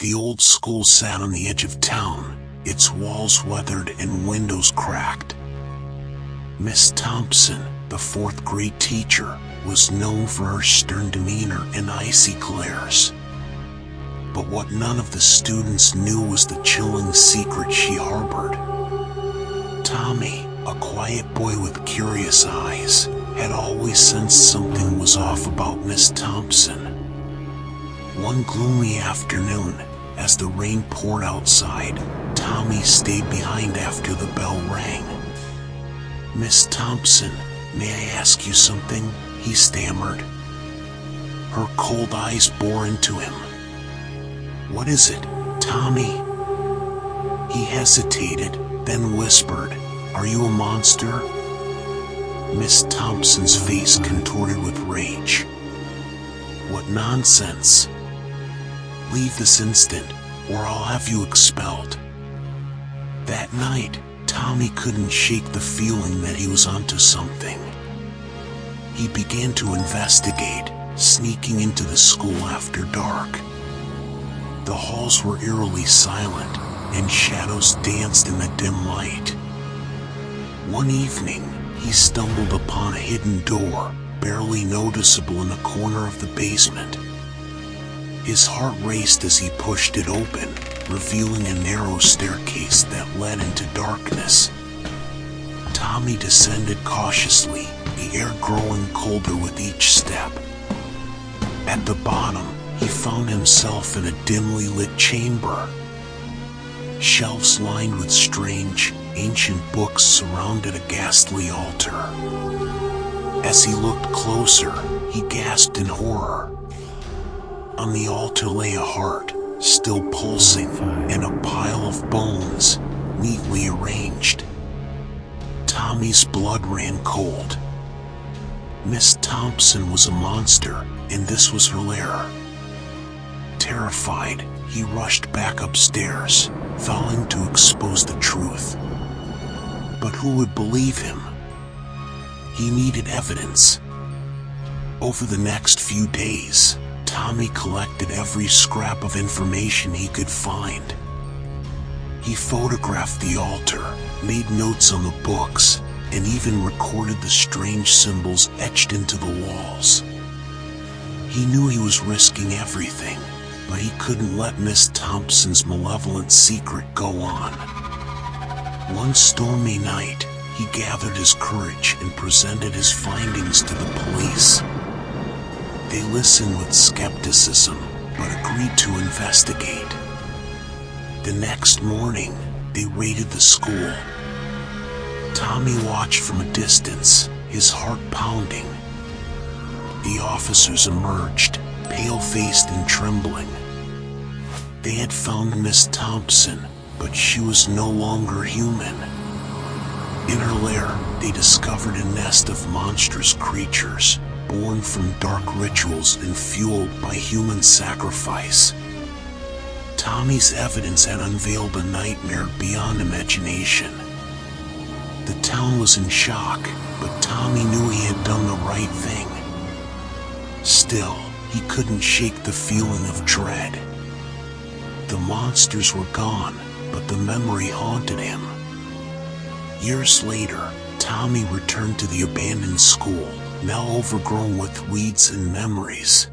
The old school sat on the edge of town, its walls weathered and windows cracked. Miss Thompson, the fourth-grade teacher, was known for her stern demeanor and icy glares. But what none of the students knew was the chilling secret she harbored. Tommy, a quiet boy with curious eyes, had always sensed something was off about Miss Thompson. One gloomy afternoon, as the rain poured outside, Tommy stayed behind after the bell rang. "Miss Thompson, may I ask you something?" he stammered. Her cold eyes bore into him. "What is it, Tommy?" He hesitated, then whispered, "Are you a monster?" Miss Thompson's face contorted with rage. "What nonsense! Leave this instant, or I'll have you expelled." That night, Tommy couldn't shake the feeling that he was onto something. He began to investigate, sneaking into the school after dark. The halls were eerily silent, and shadows danced in the dim light. One evening, he stumbled upon a hidden door, barely noticeable in a corner of the basement. His heart raced as he pushed it open, revealing a narrow staircase that led into darkness. Tommy descended cautiously, the air growing colder with each step. At the bottom, he found himself in a dimly lit chamber. Shelves lined with strange, ancient books surrounded a ghastly altar. As he looked closer, he gasped in horror. On the altar lay a heart, still pulsing, and a pile of bones, neatly arranged. Tommy's blood ran cold. Miss Thompson was a monster, and this was her lair. Terrified, he rushed back upstairs, vowing to expose the truth. But who would believe him? He needed evidence. Over the next few days, Tommy collected every scrap of information he could find. He photographed the altar, made notes on the books, and even recorded the strange symbols etched into the walls. He knew he was risking everything, but he couldn't let Miss Thompson's malevolent secret go on. One stormy night, he gathered his courage and presented his findings to the police. They listened with skepticism, but agreed to investigate. The next morning, they raided the school. Tommy watched from a distance, his heart pounding. The officers emerged, pale-faced and trembling. They had found Miss Thompson, but she was no longer human. In her lair, they discovered a nest of monstrous creatures, born from dark rituals and fueled by human sacrifice. Tommy's evidence had unveiled a nightmare beyond imagination. The town was in shock, but Tommy knew he had done the right thing. Still, he couldn't shake the feeling of dread. The monsters were gone, but the memory haunted him. Years later, Tommy returned to the abandoned school, now overgrown with weeds and memories.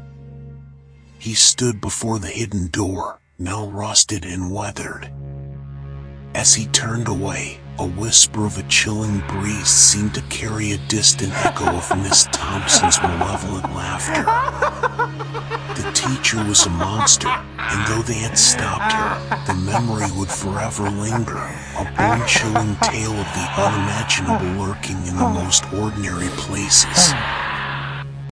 He stood before the hidden door, now rusted and weathered. As he turned away, a whisper of a chilling breeze seemed to carry a distant echo of Miss Thompson's malevolent laughter. The teacher was a monster, and though they had stopped her, the memory would forever linger, a bone-chilling tale of the unimaginable lurking in the most ordinary places.